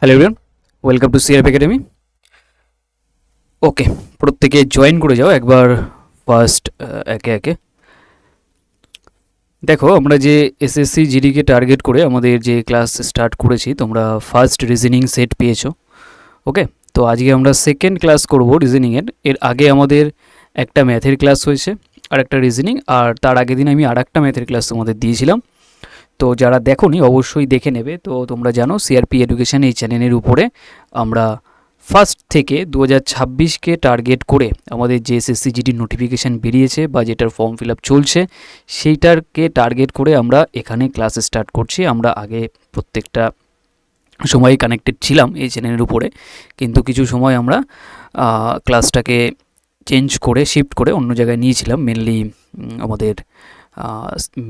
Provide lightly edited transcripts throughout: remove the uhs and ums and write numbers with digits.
Hello everyone, welcome to CRP academy. Okay, প্রত্যেকে join করে যাও একবার ফার্স্ট একে একে। দেখো, আমরা যে এসএসসি জিডিকে টার্গেট করে আমাদের যে ক্লাস স্টার্ট করেছি, তোমরা ফার্স্ট রিজনিং সেট পেয়েছো। ওকে, তো আজকে আমরা সেকেন্ড ক্লাস করব রিজনিংয়ের। এর আগে আমাদের একটা ম্যাথের ক্লাস হয়েছে আর একটা রিজনিং, আর তার আগের দিন আমি আর একটা ম্যাথের ক্লাস তোমাদের দিয়েছিলাম। তো যারা দেখোনি অবশ্যই দেখে নেবে। তো তোমরা জানো সিআরপি এডুকেশন এই চ্যানেলের উপরে আমরা ফার্স্ট থেকে 2026কে টার্গেট করে আমাদের যে এসএসসি জিডি নোটিফিকেশান বেরিয়েছে বা যেটার ফর্ম ফিল আপ চলছে সেইটারকে টার্গেট করে আমরা এখানে ক্লাস স্টার্ট করছি। আমরা আগে প্রত্যেকটা সময় কানেক্টেড ছিলাম এই চ্যানেলের উপরে, কিন্তু কিছু সময় আমরা ক্লাসটাকে চেঞ্জ করে শিফট করে অন্য জায়গায় নিয়েছিলাম, মেনলি আমাদের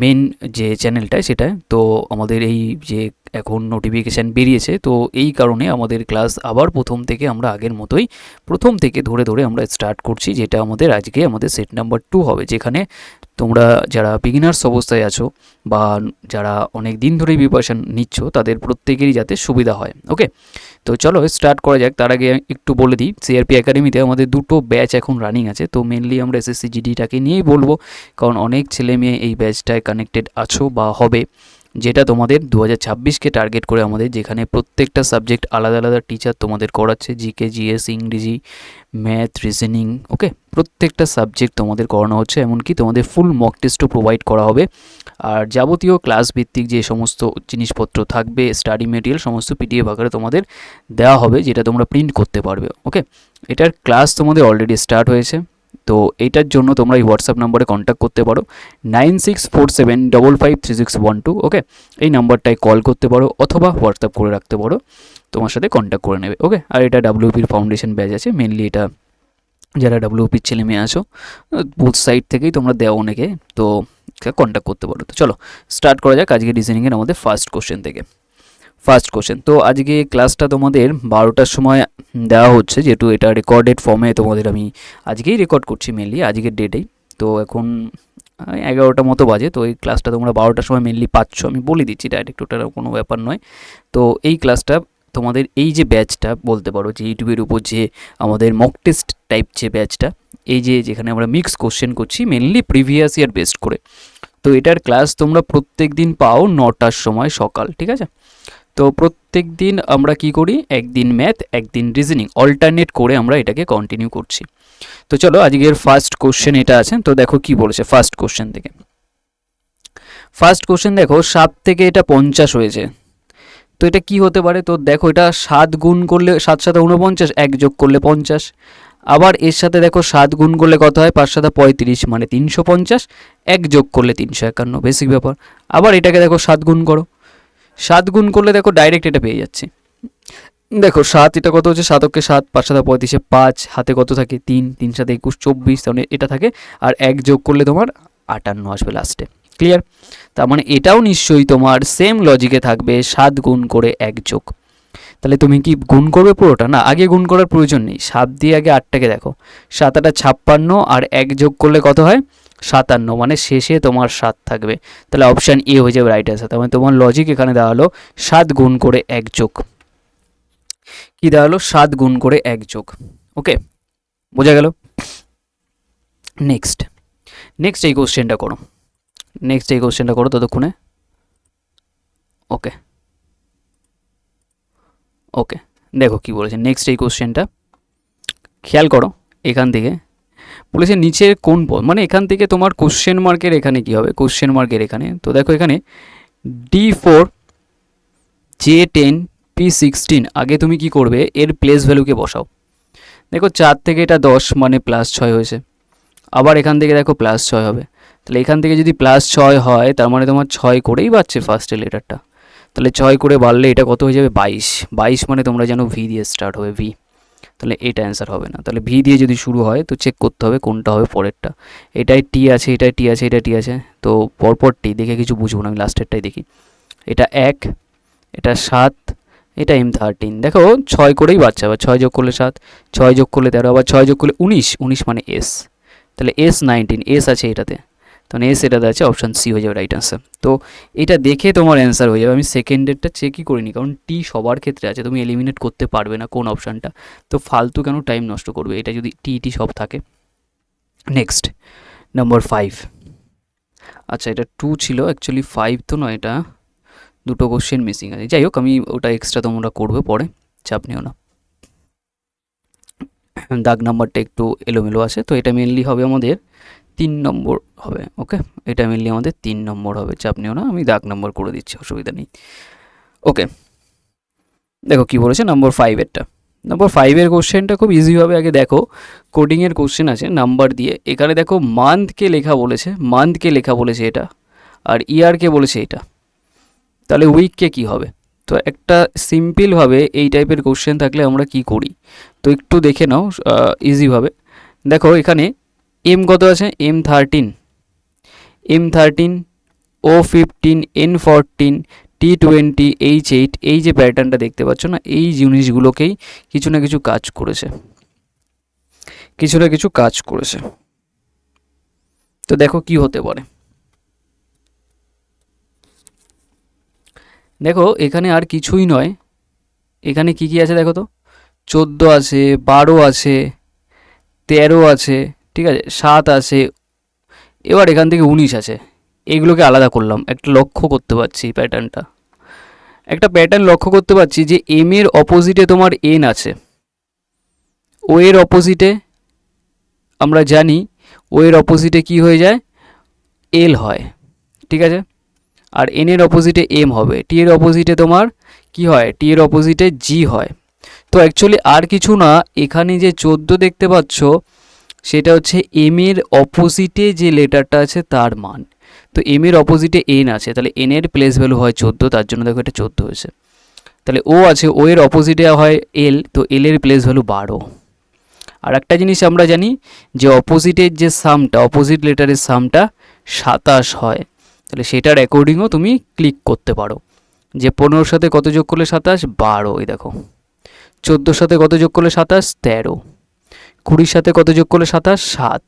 মেন যে চ্যানেলটায় সেটায়। তো আমাদের এই যে এখন নোটিফিকেশান বেরিয়েছে, তো এই কারণে আমাদের ক্লাস আবার প্রথম থেকে আমরা আগের মতোই প্রথম থেকে ধরে ধরে আমরা স্টার্ট করছি, যেটা আমাদের আজকে আমাদের সেট নাম্বার 2 হবে, যেখানে তোমরা যারা বিগিনার্স অবস্থায় আছো বা যারা অনেক দিন ধরেই প্রিপারেশন নিচ্ছ তাদের প্রত্যেকেরই যাতে সুবিধা হয়। ওকে, তো চলো স্টার্ট করা যাক। তার আগে একটু বলে দিই, সিআরপি একাডেমিতে আমাদের দুটো ব্যাচ এখন রানিং আছে। তো মেনলি আমরা এসএসসি জিডিটাকে নিয়েই বলবো, কারণ অনেক ছেলে মেয়ে এই ব্যাচটায় কানেক্টেড আছো বা হবে, যেটা তোমাদের 2026কে টার্গেট করে আমাদের, যেখানে প্রত্যেকটা সাবজেক্ট আলাদা আলাদা টিচার তোমাদের করাচ্ছে, জিকে, জিএস, ইংরেজি, ম্যাথ, রিজনিং। ওকে, প্রত্যেকটা সাবজেক্ট তোমাদের করানো হচ্ছে, এমনকি তোমাদের ফুল মক টেস্টও প্রোভাইড করা হবে। আর যাবতীয় ক্লাস ভিত্তিক যে সমস্ত জিনিসপত্র থাকবে, স্টাডি মেটেরিয়াল, সমস্ত পিডিএফ আকারে তোমাদের দেওয়া হবে, যেটা তোমরা প্রিন্ট করতে পারবে। ওকে, এটার ক্লাস তোমাদের অলরেডি স্টার্ট হয়েছে। তো এইটার জন্য তোমরা এই হোয়াটসঅ্যাপ নাম্বারে কন্ট্যাক্ট করতে পারো, 9647553612। ওকে, এই নাম্বারটায় কল করতে পারো অথবা হোয়াটসঅ্যাপ করে রাখতে পারো, তোমার সাথে কন্ট্যাক্ট করে নেবে। ওকে, আর এটা ডাব্লিউপির ফাউন্ডেশন ব্যাচ আছে, মেনলি এটা যারা ডাব্লিউপির ছেলে মেয়ে আছো বোথ সাইড থেকেই তোমরা দেও অনেকে, তো কন্ট্যাক্ট করতে পারো। তো চলো স্টার্ট করা যাক আজকে রিজনিংয়ের আমাদের ফার্স্ট কোশ্চেন থেকে। ফার্স্ট কোশ্চেন, তো আজকে ক্লাসটা তোমাদের 12টার সময় দেওয়া হচ্ছে, যেহেতু এটা রেকর্ডেড ফর্মে তোমাদের আমি আজকেই রেকর্ড করছি, মেনলি আজকের ডেটেই। তো এখন 11টা মতো বাজে। তো এই ক্লাসটা তোমরা 12টার সময় মেনলি পাচ্ছ, আমি বলে দিচ্ছি ডাইরেক্ট, ওটার কোনো ব্যাপার নয়। তো এই ক্লাসটা তোমাদের এই যে ব্যাচটা বলতে পারো, যে ইউটিউবের উপর যে আমাদের মক টেস্ট টাইপ যে ব্যাচটা, এই যে যেখানে আমরা মিক্স কোশ্চেন করছি মেনলি প্রিভিয়াস ইয়ার বেস্ট করে, তো এটার ক্লাস তোমরা প্রত্যেক দিন পাও 9টার সময় সকাল, ঠিক আছে? তো প্রত্যেক দিন আমরা কি করি, একদিন ম্যাথ একদিন রিজনিং অল্টারনেট করে আমরা এটাকে কন্টিনিউ করছি। তো চলো আজকের ফার্স্ট কোশ্চেন এটা আছে। তো দেখো কি বলেছে ফার্স্ট কোশ্চেন থেকে। ফার্স্ট কোশ্চেন দেখো, 7 থেকে এটা 50 হয়েছে, তো এটা কি হতে পারে? তো দেখো, এটা 7 গুণ করলে 7 7 49, 1 যোগ করলে 50। আবার এর সাথে দেখো 7 গুণ করলে কত হয়, 5 7 35 মানে 350, 1 যোগ করলে 351, বেসিক ব্যাপার। আবার এটাকে দেখো 7 গুণ করো, 7 গুণ করলে দেখো ডাইরেক্ট এটা পেয়ে যাচ্ছে। দেখো 7 এটা কত হচ্ছে, 7 কে 7, 5 7 35, 5 হাতে কত থাকে 3, 3 7 21 24, তাহলে এটা থাকে। আর 1 যোগ করলে তোমার 58 আসবে লাস্টে। ক্লিয়ার? তার মানে এটাও নিশ্চয়ই তোমার সেম লজিকে থাকবে, 7 গুণ করে 1 যোগ। তাহলে তুমি কি গুণ করবে পুরোটা? না, আগে গুণ করার প্রয়োজন নেই, 7 দিয়ে আগে 8টাকে দেখো, 7 8 56 আর 1 যোগ করলে কত হয় 57, মানে শেষে তোমার 7 থাকবে। তাহলে অপশান এ হয়ে যাবে রাইট অ্যান্সার। তার মানে তোমার লজিক এখানে দেওয়া হলো 7 গুণ করে 1 যোগ। কি দেওয়া হলো? 7 গুণ করে 1 যোগ। ওকে, বোঝা গেল? নেক্সট নেক্সট এই কোশ্চেনটা করো, নেক্সট এই কোশ্চেনটা করো ততক্ষণে। ওকে ওকে, দেখো কি বলেছে নেক্সট এই কোশ্চেনটা, খেয়াল করো। এখান থেকে বলেছে নিচের কোন পদ, মানে এখান থেকে তোমার কোশ্চেন মার্কের এখানে কি হবে, কোশ্চেন মার্কের এখানে। তো দেখো এখানে D4 J10 P16, আগে তুমি কি করবে, এর প্লেস ভ্যালুকে বসাও। দেখো 4 থেকে এটা 10 মানে +6 হয়েছে। আবার এখান থেকে দেখো +6 হবে, তাহলে এখান থেকে যদি +6 হয় তার মানে তোমার 6 করেই বাড়ছে ফার্স্টের লেটারটা। তাহলে 6 করে বাড়লে এটা কত হয়ে যাবে 22, 22 মানে তোমরা জানো ভি দিয়ে স্টার্ট হবে, ভি। তাহলে এটা অ্যান্সার হবে না। তাহলে ভি দিয়ে যদি শুরু হয় তো চেক করতে হবে কোনটা হবে পরেরটা। এটাই টি আছে, এটাই টি আছে, এটা টি আছে, তো পরপর টি দেখে কিছু বুঝবো না, আমি লাস্টেরটাই দেখি। এটা 1, এটা 7, এটা M13। দেখো 6 করেই বাচ্চা, আবার 6 যোগ করলে 7, 6 যোগ করলে 13, আবার 6 যোগ করলে 19, 19 মানে এস। তাহলে S19, এস আছে এটাতে। তখন এস এটা আছে, অপশান সি হয়ে যাবে রাইট আনসার। তো এটা দেখে তোমার অ্যান্সার হয়ে যাবে। আমি সেকেন্ডেরটা চেকই করিনি, কারণ টি সবার ক্ষেত্রে আছে, তুমি এলিমিনেট করতে পারবে না কোন অপশানটা, তো ফালতু কেন টাইম নষ্ট করবে এটা যদি টি সব থাকে। Next number 5। আচ্ছা এটা 2 ছিল অ্যাকচুয়ালি, 5 তো নয়, এটা দুটো কোশ্চেন মিসিং আছে। যাই হোক, আমি ওটা এক্সট্রা তোমরা করবে পরে, চাপ নিও না। দাগ নাম্বারটা একটু এলোমেলো আছে, তো এটা মেনলি হবে আমাদের 3 নম্বর হবে। ওকে, এটা মেনলি আমাদের 3 নম্বর হবে, চাপ নিও না, আমি দাগ নম্বর করে দিচ্ছি, অসুবিধা নেই। ওকে, দেখো কি বলেছে নাম্বার 5এরটা। নাম্বার 5-এর কোশ্চেনটা খুব ইজি হবে। আগে দেখো কোডিংয়ের কোশ্চেন আছে নাম্বার দিয়ে, এখানে দেখো মান্থকে লেখা বলেছে, মান্থকে লেখা বলেছে এটা, আর ইয়ারকে বলেছে এটা, তাহলে উইককে কি হবে? তো একটা সিম্পলভাবে এই টাইপের কোশ্চেন থাকলে আমরা কি করি, তো একটু দেখে নাও ইজিভাবে। দেখো এখানে এম কত আছে, M13, M13, O15, N14, T20, H8, এই যে প্যাটার্নটা দেখতে পাচ্ছ না, এই জিনিসগুলোকেই কিছু না কিছু কাজ করেছে, কিছু না কিছু কাজ করেছে। তো দেখো কি হতে পারে, দেখো এখানে আর কিছুই নয়, এখানে কি কি আছে দেখো তো, 14 আছে, 12 আছে, 13 আছে, ঠিক আছে, 7 আছে, এবার এখান থেকে 19 আছে। এইগুলোকে আলাদা করলাম, একটা লক্ষ্য করতে পারছি প্যাটার্নটা, একটা প্যাটার্ন লক্ষ্য করতে পারছি যে এম এর অপোজিটে তোমার এন আছে, ও এর অপোজিটে আমরা জানি ও এর অপোজিটে কি হয়ে যায়, এল হয়, ঠিক আছে, আর এন এর অপোজিটে এম হবে, টি এর অপোজিটে তোমার কি হয়, টি এর অপোজিটে জি হয়। তো অ্যাকচুয়ালি আর কিছু না, এখানে যে 14 দেখতে পাচ্ছ সেটা হচ্ছে এম এর অপোজিটে যে লেটারটা আছে তার মান। তো এম এর অপোজিটে এন আছে, তাহলে এন এর প্লেস ভ্যালু হয় 14, তার জন্য দেখো এটা 14 হয়েছে। তাহলে ও আছে, ও এর অপোজিটে হয় এল, তো এল এর প্লেস ভ্যালু 12। আর একটা জিনিস আমরা জানি যে অপোজিটের যে সামটা, অপোজিট লেটারের সামটা 27 হয়, তাহলে সেটার অ্যাকর্ডিংও তুমি ক্লিক করতে পারো যে 15-র সাথে কত যোগ করলে 27, 12, এই দেখো 14-র সাথে কত যোগ করলে 27, 13, 20-র সাথে কত যোগ করলে 27, 7,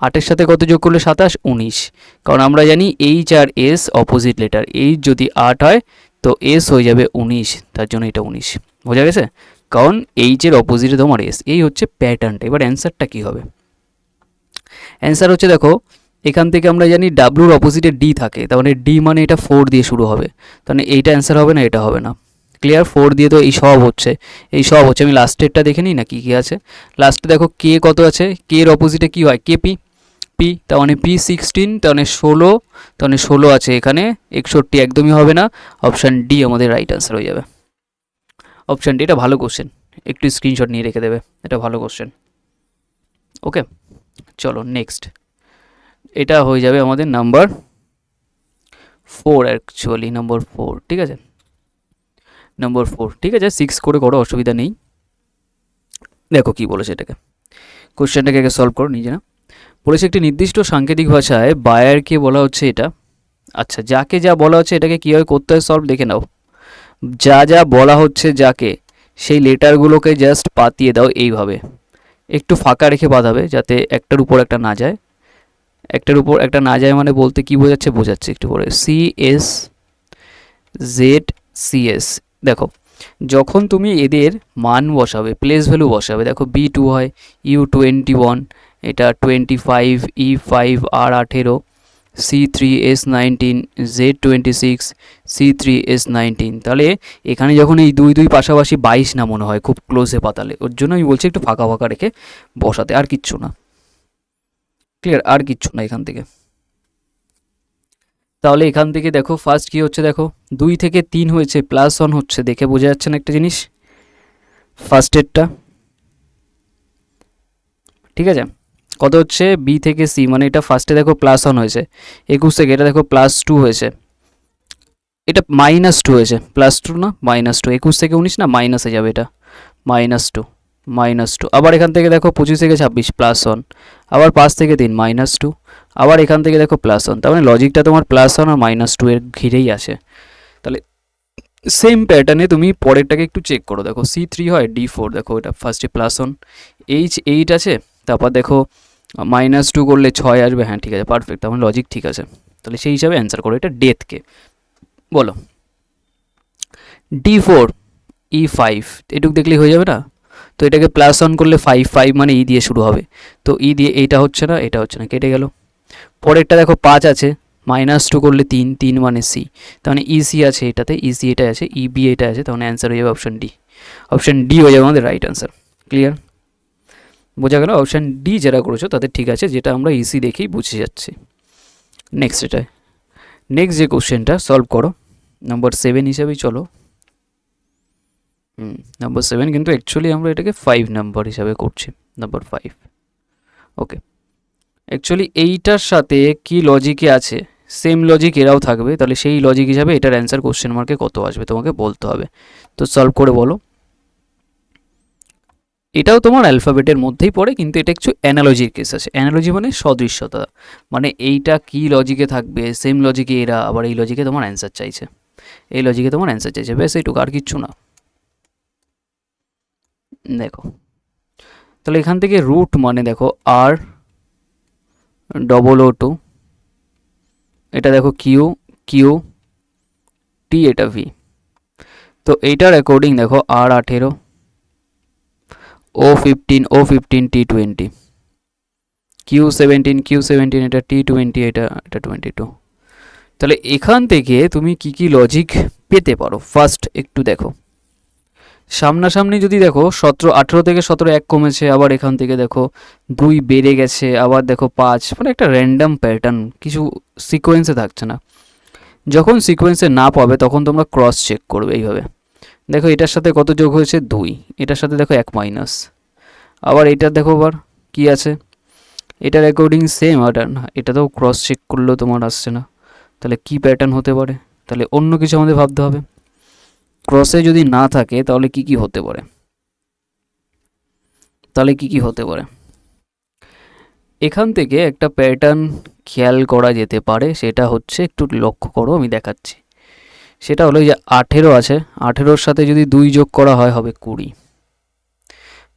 8-এর সাথে কত যোগ করলে 27, 19, কারণ আমরা জানি H R S opposite letter, H যদি 8 হয় তো এস হয়ে যাবে 19, তার জন্য এটা 19, বোঝা গেছে, কারণ এইচের অপোজিটে তোমার এস। এই হচ্ছে প্যাটার্নটা। এবার অ্যান্সারটা কী হবে, অ্যান্সার হচ্ছে দেখো এখান থেকে আমরা জানি ডাব্লুর অপোজিটে ডি থাকে, তার মানে ডি মানে এটা 4 দিয়ে শুরু হবে, তাহলে এইটা অ্যান্সার হবে না, এটা হবে না, ক্লিয়ার। 4 দিয়ে তো এই সব হচ্ছে, এই সব হচ্ছে। আমি লাস্টেরটা দেখে নিই না কী কী আছে। লাস্টে দেখো কে কত আছে, কে এর অপোজিটে কী হয়, কে পি, পি, তার মানে P16, তার মানে 16, তার মানে 16 আছে এখানে, 61 একদমই হবে না, অপশান ডি আমাদের রাইট আনসার হয়ে যাবে। অপশান ডি, এটা ভালো কোশ্চেন, একটু স্ক্রিনশট নিয়ে রেখে দেবে, এটা ভালো কোশ্চেন। ওকে, চলো নেক্সট, এটা হয়ে যাবে আমাদের নাম্বার 4, অ্যাকচুয়ালি নাম্বার 4, ঠিক আছে, নাম্বার 4, ঠিক আছে, 6 করে করো, অসুবিধা নেই। দেখো কি বলেছে এটাকে, কোশ্চেনটাকে আগে সলভ করো নিজে না। বলেছে একটি নির্দিষ্ট সাংকেতিক ভাষায় বায়ারকে বলা হচ্ছে এটা, আচ্ছা যাকে যা বলা হচ্ছে এটাকে কীভাবে করতে হয় সলভ দেখে নাও। যা যা বলা হচ্ছে যাকে, সেই লেটারগুলোকে জাস্ট পাতিয়ে দাও এইভাবে, একটু ফাঁকা রেখে বাঁধাবে যাতে একটার উপর একটা না যায়, একটার উপর একটা না যায় মানে বলতে কি বোঝাচ্ছে, বোঝাচ্ছে একটু পরে CS ZCS। দেখো যখন তুমি এদের মান বসাবে, প্লেস ভ্যালু বসাবে, দেখো B2 হয়, U21, এটা 25, E5 R18, C3S19, Z26, C3S19, তাহলে এখানে যখন এই দুই দুই পাশাপাশি 22 না মনে হয়, খুব ক্লোজে পাতালে, ওর জন্য আমি বলছি একটু ফাঁকা ফাঁকা রেখে বসাতে, আর কিচ্ছু না, ক্লিয়ার, আর কিচ্ছু না এখান থেকে। তাহলে এখান থেকে দেখো ফার্স্ট কি হচ্ছে, দেখো 2 থেকে 3 হয়েছে, +1 হচ্ছে, দেখে বোঝা যাচ্ছে না একটা জিনিস, ফার্স্টেরটা, ঠিক আছে, কত হচ্ছে বি থেকে সি, মানে এটা ফার্স্টে দেখো +1 হয়েছে, 21 থেকে এটা দেখো +2 হয়েছে, এটা -2 হয়েছে, +2 না -2, 21 থেকে 19 না, মাইনাসে যাবে, এটা -2, -2, আবার এখান থেকে দেখো 25 থেকে 26 +1, আবার 5 থেকে 3 -2, আবার এখান থেকে দেখো +1, তার মানে লজিকটা তোমার +1 আর -2 এর ঘিরেই আসে। তাহলে সেম প্যাটার্নে তুমি পরেরটাকে একটু চেক করো, দেখো C3 হয়, D4, দেখো এটা ফার্স্টে +1, H8 আছে, তারপর দেখো -2 করলে 6 আসবে, হ্যাঁ ঠিক আছে, পারফেক্ট, আমার লজিক ঠিক আছে। তাহলে সেই হিসাবে অ্যান্সার করো এটা ডেথকে। বলো D4 E5, এটুকু দেখলেই হয়ে যাবে না? তো এটাকে প্লাস অন করলে 5 মানে ই দিয়ে শুরু হবে, তো ই দিয়ে এইটা হচ্ছে না, এটা হচ্ছে না, কেটে গেল। পরেরটা দেখো 5 আছে, -2 করলে 3 মানে সি, তার মানে ইসি আছে এটাতে, ইসি এটা আছে, ইবি এটা আছে, তার মানে অ্যান্সার হয়ে যাবে অপশন ডি। অপশন ডি হয়ে যাবে আমাদের রাইট অ্যান্সার। ক্লিয়ার? বোঝা গেল? অপশন ডি যারা করেছো তাদের ঠিক আছে, যেটা আমরা ইসি দেখেই বুঝে যাচ্ছি। নেক্সট এটাই, নেক্সট যে কোশ্চেনটা সলভ করো নাম্বার 7 হিসাবেই চলো। নাম্বার 7 কিন্তু অ্যাকচুয়ালি আমরা এটাকে 5 নাম্বার হিসাবে করছি, নাম্বার 5। ওকে, অ্যাকচুয়ালি এইটার সাথে কি লজিকে আছে, সেম লজিক এরাও থাকবে, তাহলে সেই লজিক হিসাবে এটার অ্যান্সার কোশ্চেন মার্কে কত আসবে তোমাকে বলতে হবে। তো সলভ করে বলো। এটাও তোমার অ্যালফাবেটের মধ্যেই পড়ে, কিন্তু এটা একটু অ্যানালজির কেস আছে। অ্যানালজি মানে সদৃশ্যতা, মানে এইটা কি লজিকে থাকবে, সেম লজিকে এরা, আবার এই লজিকে তোমার অ্যান্সার চাইছে, এই লজিকে তোমার অ্যান্সার চাইছে, ব্যাস এইটুকু, আর কিচ্ছু না। দেখো তাহলে এখান থেকে রুট মানে দেখো R0002, এটা দেখো কিউ টি, এটা ভি। তো এইটার অ্যাকর্ডিং দেখো R18, O15 T20, Q17 এটা T20, এটা 22। তাহলে এখান থেকে তুমি কি কি লজিক পেতে পারো ফার্স্ট একটু দেখো। সামনাসামনি যদি দেখো 18 থেকে 17 1 কমেছে, আবার এখান থেকে দেখো 2 বেড়ে গেছে, আবার দেখো 5, মানে একটা র্যান্ডম প্যাটার্ন, কিছু সিকোয়েন্সে থাকছে না। যখন সিকোয়েন্সে না পাবে তখন তোমরা ক্রস চেক করবে এইভাবে। দেখো এটার সাথে কত যোগ হয়েছে 2, এটার সাথে দেখো 1 মাইনাস, আবার এটার দেখো আবার কি আছে, এটার অ্যাকর্ডিং সেম, আর না এটা তো ক্রস চেক করলেও তোমার আসছে না, তাহলে কি প্যাটার্ন হতে পারে, তাহলে অন্য কিছু আমাদের ভাবতে হবে। ক্রসে যদি না থাকে তাহলে কি কি হতে পারে, তাহলে কি কি হতে পারে, এখান থেকে একটা প্যাটার্ন খেয়াল করা যেতে পারে, সেটা হচ্ছে একটু লক্ষ্য করো, আমি দেখাচ্ছি। সেটা হলো যে 18 আছে, 18-র সাথে যদি 2 যোগ করা হয় হবে 20,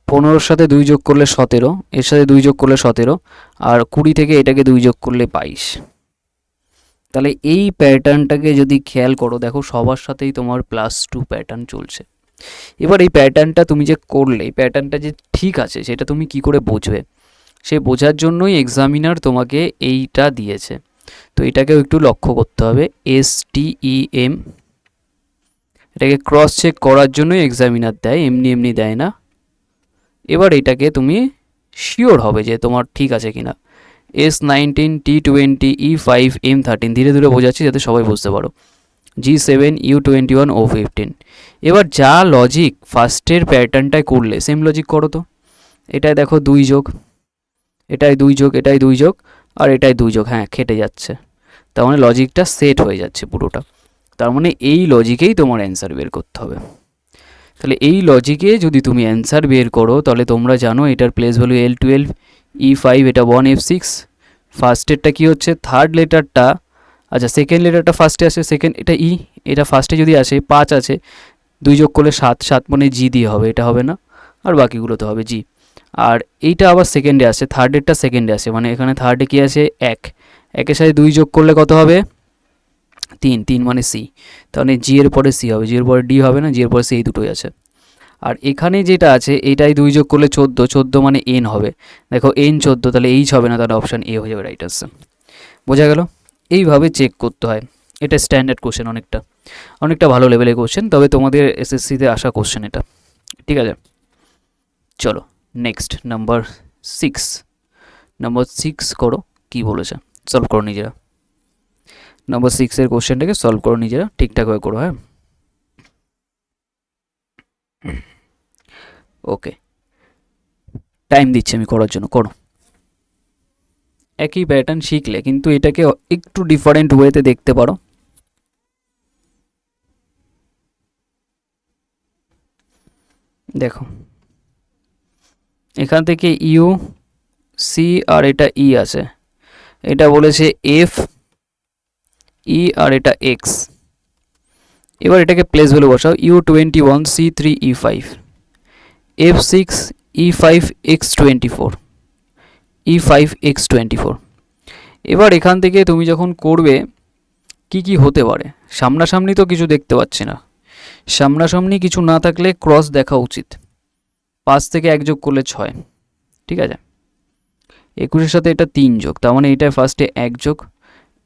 15-র সাথে 2 যোগ করলে 17, এর সাথে 2 যোগ করলে 17, আর 20 থেকে এটাকে 2 যোগ করলে 22। তাহলে এই প্যাটার্নটাকে যদি খেয়াল করো, দেখো সবার সাথেই তোমার +2 প্যাটার্ন চলছে। এবার এই প্যাটার্নটা তুমি যে করলে, এই প্যাটার্নটা যে ঠিক আছে সেটা তুমি কি করে বুঝবে, সে বোঝার জন্যই এক্সামিনার তোমাকে এইটা দিয়েছে। তো এটাকেও একটু লক্ষ্য করতে হবে, STEM, এটাকে ক্রস চেক করার জন্যই এক্সামিনার দেয়, এমনি এমনি দেয় না। এবার এটাকে তুমি শিওর হবে যে তোমার ঠিক আছে কিনা। S19 T20 E5 M13, ধীরে ধীরে বোঝাচ্ছি যাতে সবাই বুঝতে পারো। G7 U21 O15। এবার যা লজিক ফার্স্টের প্যাটার্নটায় করলে সেম লজিক করো তো। এটাই দেখো 2 যোগ, এটাই 2 যোগ, এটাই 2 যোগ, আর এটাই 2 যোগ, হ্যাঁ খেটে যাচ্ছে, তার মানে লজিকটা সেট হয়ে যাচ্ছে পুরোটা। তার মানে এই লজিকেই তোমার অ্যান্সার বের করতে হবে। তাহলে এই লজিকে যদি তুমি অ্যান্সার বের করো, তাহলে তোমরা জানো এটার প্লেস ভ্যালু L12, E5 এটা 1 F6। ফার্স্টেরটা কি হচ্ছে, থার্ড লেটারটা, আচ্ছা সেকেন্ড লেটারটা ফার্স্টে আসে, সেকেন্ড এটা ই, এটা ফার্স্টে যদি আসে 5 আছে, 2 যোগ করলে 7 মানে জি দিয়ে হবে, এটা হবে না, আর বাকিগুলো তো হবে জি। আর এইটা আবার সেকেন্ডে আসে, থার্ডেরটা সেকেন্ডে আসে, মানে এখানে থার্ডে কি আছে 1, 1-এর সাথে 2 যোগ করলে কত হবে 3 মানে সি, তাহলে জি এর পরে সি হবে, জি এর পরে ডি হবে না, জি এর পরে সি, এই দুটোই আছে। আর এখানে যেটা আছে এটাই 2 যোগ করলে 14 মানে এন হবে, দেখো এন 14, তাহলে এইচ হবে না, তাহলে অপশান এ হয়ে যাবে রাইট আনসার। বোঝা গেল? এইভাবে চেক করতে হয়। এটা স্ট্যান্ডার্ড কোশ্চেন, অনেকটা ভালো লেভেলের কোশ্চেন, তবে তোমাদের এসএসসিতে আসা কোশ্চেন এটা, ঠিক আছে। চলো নেক্সট নাম্বার 6 করো, কি বলেছে সলভ করো নিজেরা। নাম্বার 6-এর কোশ্চেনটাকে সলভ করো নিজেরা, ঠিকঠাকভাবে করো, হ্যাঁ। ওকে, টাইম দিচ্ছি আমি করার জন্য, করো। একই প্যাটার্ন শিখলে কিন্তু এটাকে একটু ডিফারেন্ট ওয়েতে দেখতে পারো। দেখো এখান থেকে ইউ সি আর এটা ই আছে, এটা বলেছে এফ ই আর এটা এক্স। এবার এটাকে প্লেস ভ্যালু বসাও, U21 C3 E5, F6 E5 X24, E5X24। এবার এখান থেকে তুমি যখন করবে কি কি হতে পারে, সামনাসামনি তো কিছু দেখতে পাচ্ছি না, সামনাসামনি কিছু না থাকলে ক্রস দেখা উচিত। 5 থেকে 1 যোগ করলে 6, ঠিক আছে। 21-এর সাথে এটা 3 যোগ, তার মানে এটা ফার্স্টে 1 যোগ,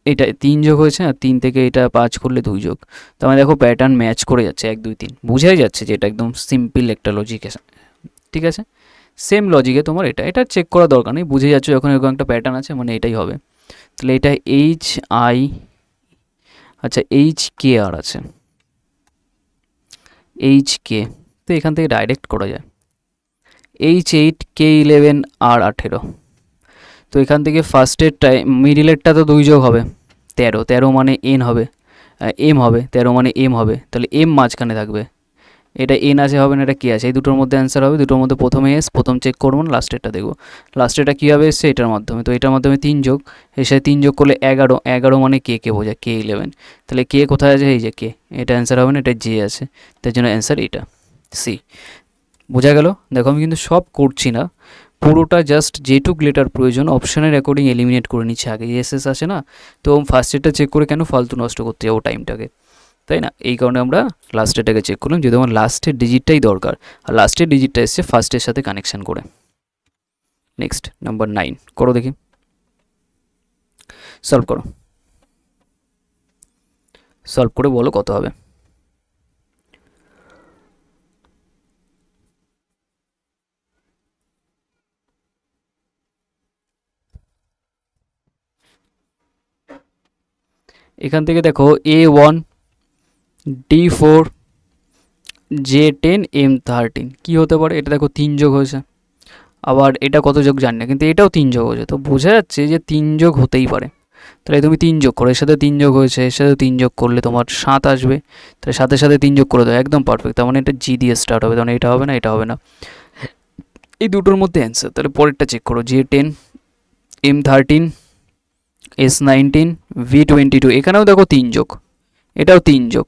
এটা 3 যোগ হয়েছে, আর 3 থেকে এটা 5 করলে 2 যোগ। তার মানে দেখো প্যাটার্ন ম্যাচ করে যাচ্ছে, 1 2 3, বোঝাই যাচ্ছে যে এটা একদম সিম্পল একটা লজিক, ঠিক আছে। সেম লজিকে তোমার এটা চেক করা দরকার নেই, বুঝে যাচ্ছে যখন এরকম একটা প্যাটার্ন আছে মানে এটাই হবে। তাহলে এটা HI, আচ্ছা HKR আছে, HK, তো এখান থেকে ডাইরেক্ট করা যায় H8 K11 R18। তো এখান থেকে ফার্স্টের মিডিলেরটা তো 2 যোগ হবে, 13, 13 মানে N হবে, M হবে, 13 মানে M হবে, তাহলে M মাঝখানে থাকবে, এটা N আছে হবে না, এটা কি আছে, এই দুটোর মধ্যে অ্যান্সার হবে, দুটোর মধ্যে প্রথমে এস, প্রথম চেক করবো না, লাস্টেরটা দেখবো, লাস্টেরটা কীভাবে এসছে এটার মাধ্যমে, তো এটার মাধ্যমে 3 যোগ, এর সাথে 3 যোগ করলে 11, 11 মানে কে বোঝায়, K11, তাহলে কে কোথায় আছে, এই যে কে, এটা অ্যান্সার হবে না, এটা জে আছে, তার জন্য অ্যান্সার এটা সি। বোঝা গেল? দেখো আমি কিন্তু সব করছি না, পুরোটা জাস্ট যেটুক লেটার প্রয়োজন অপশানের অ্যাকর্ডিং এলিমিনেট করে নিচ্ছে আগে, এসএস আসে না, তো ফার্স্টেরটা চেক করে কেন ফালতু নষ্ট করতে যাবো টাইমটাকে, তাই না? এই কারণে আমরা লাস্টেরটাকে চেক করলাম, যদি আমার লাস্টের ডিজিটটাই দরকার, আর লাস্টের ডিজিটটা এসছে ফার্স্টের সাথে কানেকশান করে। নেক্সট নাম্বার 9 করো দেখি, সলভ করো, সলভ করে বলো কত হবে। এখান থেকে দেখো A1 D4 J10 M13 কী হতে পারে, এটা দেখো 3 যোগ হয়েছে, আবার এটা কত যোগ জানি না, কিন্তু এটাও 3 যোগ হয়েছে, তো বোঝা যাচ্ছে যে 3 যোগ হতেই পারে। তাহলে তুমি 3 যোগ করো, এর সাথে 3 যোগ হয়েছে, এর সাথে 3 যোগ করলে তোমার 7 আসবে, তাহলে সাথে সাথে 3 যোগ করে দাও, একদম পারফেক্ট, তার মানে এটা জি দিয়ে স্টার্ট হবে, তার মানে এটা হবে না, এটা হবে না, এই দুটোর মধ্যে অ্যান্সার। তাহলে পরেরটা চেক করো, J10 M13 S19 V22, এখানেও দেখো 3 যোগ, এটাও 3 যোগ,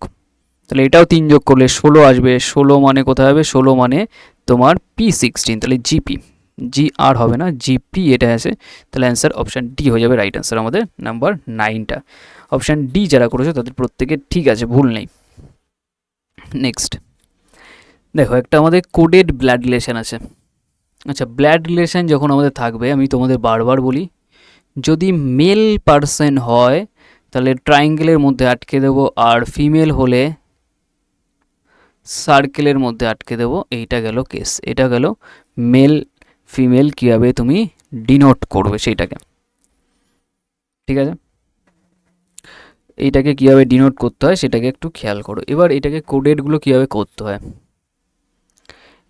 তাহলে এটাও 3 যোগ করলে 16 আসবে, 16 মানে কোথায় হবে, 16 মানে তোমার P16, তাহলে জিপি, জি আর হবে না, জিপি এটা আছে, তাহলে অ্যান্সার অপশান ডি হয়ে যাবে রাইট অ্যান্সার আমাদের নাম্বার 9টা। অপশান ডি যারা করেছো তাদের প্রত্যেকে ঠিক আছে, ভুল নেই। নেক্সট দেখো একটা আমাদের কোডেড ব্লাড রিলেশন আছে। আচ্ছা ব্লাড রিলেশন যখন আমাদের থাকবে, আমি তোমাদের বারবার বলি, যদি মেল পারসন হয় তাহলে ট্রায়াঙ্গেলের মধ্যে আটকে দেবো, আর ফিমেল হলে সার্কেলের মধ্যে আটকে দেবো, এইটা গেল কেস, এটা গেল মেল ফিমেল কীভাবে তুমি ডিনোট করবে সেইটাকে, ঠিক আছে, এইটাকে কীভাবে ডিনোট করতে হয় সেটাকে একটু খেয়াল করো। এবার এটাকে কোডেডগুলো কীভাবে করতে হয়,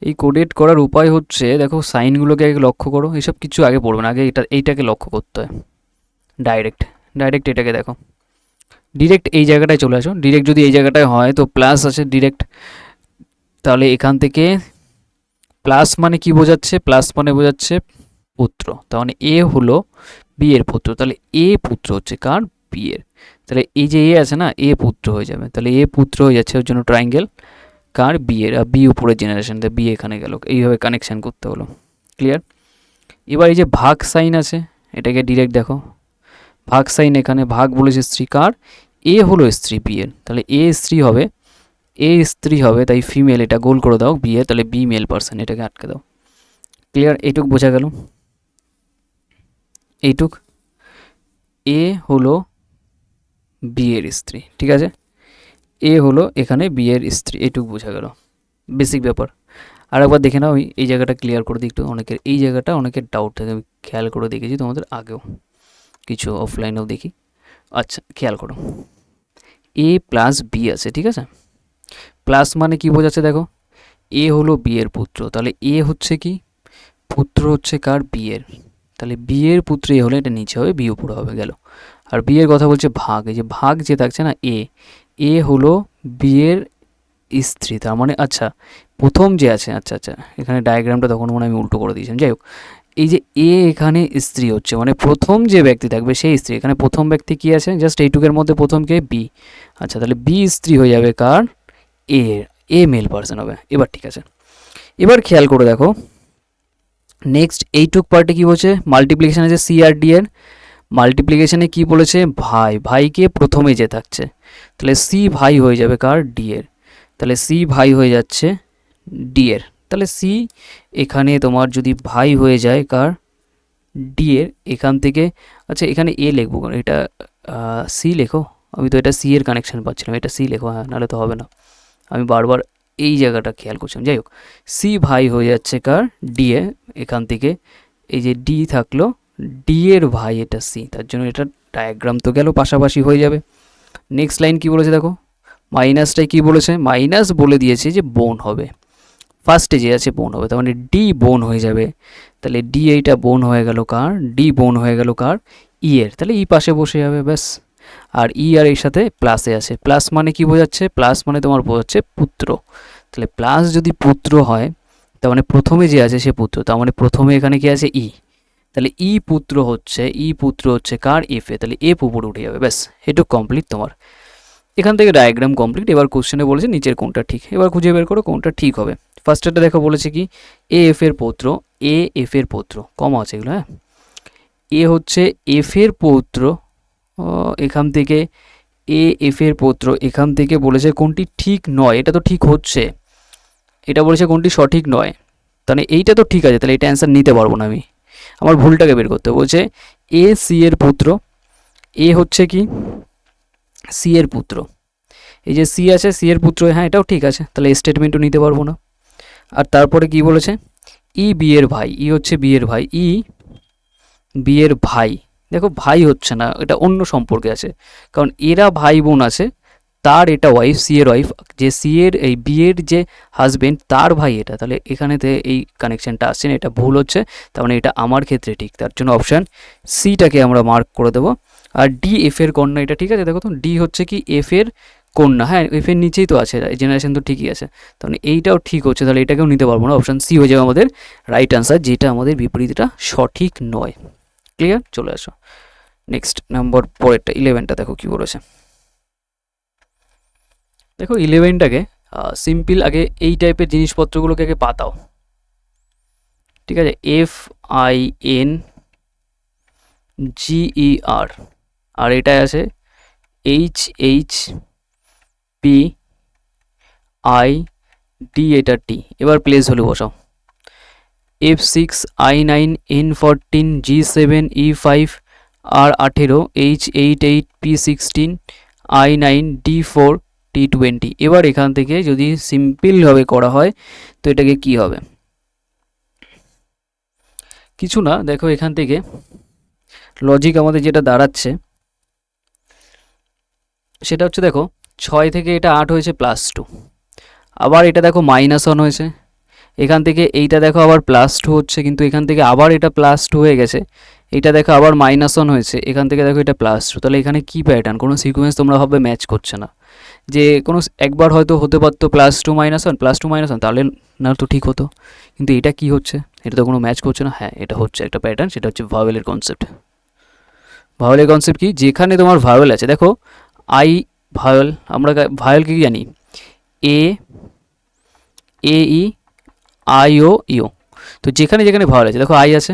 এই কোডেড করার উপায় হচ্ছে, দেখো সাইনগুলোকে আগে লক্ষ্য করো, এসব কিছু আগে পড়বে না, আগে এইটাকে লক্ষ্য করতে হয়, ডাইরেক্ট এটাকে দেখো, ডিরেক্ট এই জায়গাটায় চলে আসো, ডিরেক্ট যদি এই জায়গাটায় হয় তো প্লাস আছে ডিরেক্ট, তাহলে এখান থেকে প্লাস মানে কি বোঝাচ্ছে, প্লাস মানে বোঝাচ্ছে পুত্র, তার মানে এ হলো বি এর পুত্র, তাহলে এ পুত্র হচ্ছে কার, বি এর, তাহলে এই যে এ আছে না, এ পুত্র হয়ে যাবে, তাহলে এ পুত্র হয়ে যাচ্ছে, ওর জন্য ট্রায়াঙ্গেল কার, বি এর, আর বি উপরের জেনারেশন, তাই বি এখানে গেল, এইভাবে কানেকশান করতে হলো, ক্লিয়ার। এবার এই যে ভাগ সাইন আছে, এটাকে ডিরেক্ট দেখো, ভাগ সাইন এখানে ভাগ বলেছে স্ত্রী কার, এ হলো স্ত্রী বি এর, তাহলে এ স্ত্রী হবে, এ স্ত্রী হবে, তাই ফিমেল, এটা গোল করে দাও বি এ, তাহলে বি মেল পার্সন, এটাকে আটকে দাও, ক্লিয়ার, এইটুক বোঝা গেল, এইটুক, এ হলো বি এর স্ত্রী, ঠিক আছে, এ হলো এখানে বি এর স্ত্রী, এইটুক বোঝা গেল, বেসিক ব্যাপার। আর একবার দেখে নাও, এই জায়গাটা ক্লিয়ার করে দিই একটু, অনেকের এই জায়গাটা অনেকের ডাউট থাকে, আমি খেয়াল করে দেখেছি তোমাদের আগেও, কিছু অফলাইনেও দেখি। আচ্ছা খেয়াল করো, এ প্লাস বি আছে, ঠিক আছে, প্লাস মানে কি বোঝাচ্ছে দেখো, এ হলো বি এর পুত্র, তাহলে এ হচ্ছে কি, পুত্র হচ্ছে কার, বি এর, তাহলে বি এর পুত্র এ হলে এটা নিচে হবে, বি উপরে হবে, গেল। আর বি এর কথা বলছে ভাগ, এই যে ভাগ যে থাকছে না, এ হলো বি এর স্ত্রী, তার মানে আচ্ছা প্রথম যে আছে, আচ্ছা এখানে ডায়াগ্রামটা তখন মনে আমি উল্টো করে দিয়েছিলাম, যাই হোক, এই যে এ এখানে স্ত্রী হচ্ছে, মানে প্রথম যে ব্যক্তি থাকবে সেই স্ত্রী, এখানে প্রথম ব্যক্তি কি আছে, জাস্ট এইটুকের মধ্যে প্রথম কে, বি, আচ্ছা তাহলে বি স্ত্রী হয়ে যাবে কার, এ মেল পার্সন হবে। এবার ঠিক আছে, এবার খেয়াল করে দেখো, নেক্সট এইটুক পার্টে কি বলছে, মাল্টিপ্লিকেশন আছে সি আর ডি এর। মাল্টিপ্লিকেশনে কি বলেছে, ভাই, ভাইকে প্রথমে যে থাকছে, তাহলে সি ভাই হয়ে যাবে কার, ডি এর। তাহলে সি ভাই হয়ে যাচ্ছে ডি এর। তাহলে সি এখানে তোমার যদি ভাই হয়ে যায় কার, ডি এর, এখান থেকে, আচ্ছা এখানে এ লিখবো কেন, এটা সি লেখো। আমি তো এটা সি এর কানেকশন পাচ্ছিলাম, এটা সি লেখো, হ্যাঁ, নাহলে তো হবে না। আমি বারবার এই জায়গাটা খেয়াল করছিলাম। যাই হোক, সি ভাই হয়ে যাচ্ছে কার, ডি এ। এখান থেকে এই যে ডি থাকলো, ডি এর ভাই এটা সি, তার জন্য এটা ডায়াগ্রাম তো গেল, পাশাপাশি হয়ে যাবে। নেক্সট লাইন কি বলেছে দেখো, মাইনাসটাই কি বলেছে, মাইনাস বলে দিয়েছে যে বোন হবে, ফার্স্টে যে আছে বোন হবে, তার মানে ডি বোন হয়ে যাবে। তাহলে ডি এইটা বোন হয়ে গেল কার, ডি বোন হয়ে গেল কার, ই এর। তাহলে ই পাশে বসে যাবে, ব্যাস। আর ই আর এর সাথে প্লাসে আছে, প্লাস মানে কি বোঝাচ্ছে, প্লাস মানে তোমার বোঝাচ্ছে পুত্র। তাহলে প্লাস যদি পুত্র হয়, তার মানে প্রথমে যে আছে সে পুত্র, তার মানে প্রথমে এখানে কি আছে, ই। তাহলে ই পুত্র হচ্ছে কার, এফ এ। তাহলে এফ উপরে উঠে যাবে, ব্যাস, এটুকু কমপ্লিট তোমার। এখান থেকে ডায়াগ্রাম কমপ্লিট। এবার কোশ্চেনে বলেছে নিচের কোনটা ঠিক, এবার খুঁজে বের করো কোনটা ঠিক হবে। ফার্স্টেরটা দেখো বলেছে কি, এ এফ এর পৌত্র, এ এফ এর পৌত্র, কম আছে এগুলো, হ্যাঁ। এ হচ্ছে এফ এর পৌত্র, এখান থেকে এ এফ এর পৌত্র, এখান থেকে বলেছে কোনটি ঠিক নয়, এটা তো ঠিক হচ্ছে, এটা বলেছে কোনটি সঠিক নয়, তাহলে এইটা তো ঠিক আছে, তাহলে এটা অ্যান্সার নিতে পারবো না আমি, আমার ভুলটাকে বের করতে হবে। বলছে এ সি এর পুত্র, এ হচ্ছে কি সি এর পুত্র, এই যে সি আছে সি এর পুত্র, হ্যাঁ এটাও ঠিক আছে, তাহলে স্টেটমেন্টও নিতে পারবো না। আর তারপরে কি বলেছে, ই বি এর ভাই, ই হচ্ছে বি এর ভাই, ই বি এর ভাই, দেখো ভাই হচ্ছে না, এটা অন্য সম্পর্কে আছে, কারণ এরা ভাই বোন আছে, তার এটা ওয়াইফ, সি এর ওয়াইফ, যে সি এর এই বি এর যে হাজবেন্ড তার ভাই এটা, তাহলে এখানেতে এই কানেকশনটা আসছে না, এটা ভুল হচ্ছে, তার মানে এটা আমার ক্ষেত্রে ঠিক, তার জন্য অপশান সিটাকে আমরা মার্ক করে দেবো। আর ডি এফ এর কন্যা, এটা ঠিক আছে, দেখো তো ডি হচ্ছে কি এফ এর কন্যা, হ্যাঁ এফ এর নিচেই তো আছে, জেনারেশন তো ঠিকই আছে, তাহলে এইটাও ঠিক হচ্ছে, তাহলে এটাকেও নিতে পারবো না, অপশান সি হয়ে যাবে আমাদের রাইট আনসার, যেটা আমাদের বিপরীতটা সঠিক নয়। ক্লিয়ার, চলে আসো নেক্সট নাম্বার, পরেরটা 11টা দেখো কি বলেছে। দেখো 11টাকে সিম্পল, আগে এই টাইপের জিনিসপত্রগুলোকে আগে পাতাও, ঠিক আছে, F I N G E R, আর এটাই আছে H H P I D, এটা টি। এবার প্লেস ভ্যালু বসাও, F6 I9 N14 G7 E5 R18 H88 P16 I9 D4 T20। এবার এখান থেকে যদি সিম্পলভাবে করা হয় তো এটাকে কি হবে, কিছু না, দেখো এখান থেকে লজিক আমাদের যেটা দাঁড়াচ্ছে সেটা হচ্ছে, দেখো 6 থেকে এটা 8 হয়েছে +2, আবার এটা দেখো -1 হয়েছে, এখান থেকে এইটা দেখো আবার +2 হচ্ছে, কিন্তু এখান থেকে আবার এটা +2 হয়ে গেছে, এটা দেখো আবার -1 হয়েছে, এখান থেকে দেখো এটা +2, তাহলে এখানে কি প্যাটার্ন, কোনো সিকোয়েন্স তোমরা ভাববে ম্যাচ করছে না, যে কোনো একবার হয়তো হতে পারতো +2 - 1 তাহলে না তো ঠিক হতো, কিন্তু এটা কি হচ্ছে, এটা তো কোনো ম্যাচ করছে না। হ্যাঁ এটা হচ্ছে একটা প্যাটার্ন, সেটা হচ্ছে ভাওয়েলের কনসেপ্ট। ভাওয়েলের কনসেপ্ট কি, যেখানে তোমার ভাওয়েল আছে, দেখো আই ভাওয়েল, আমরা ভাওয়েলকে কি জানি, এ এ ই আই ও ইউ, তো যেখানে যেখানে ভাওয়েল আছে, দেখো আই আছে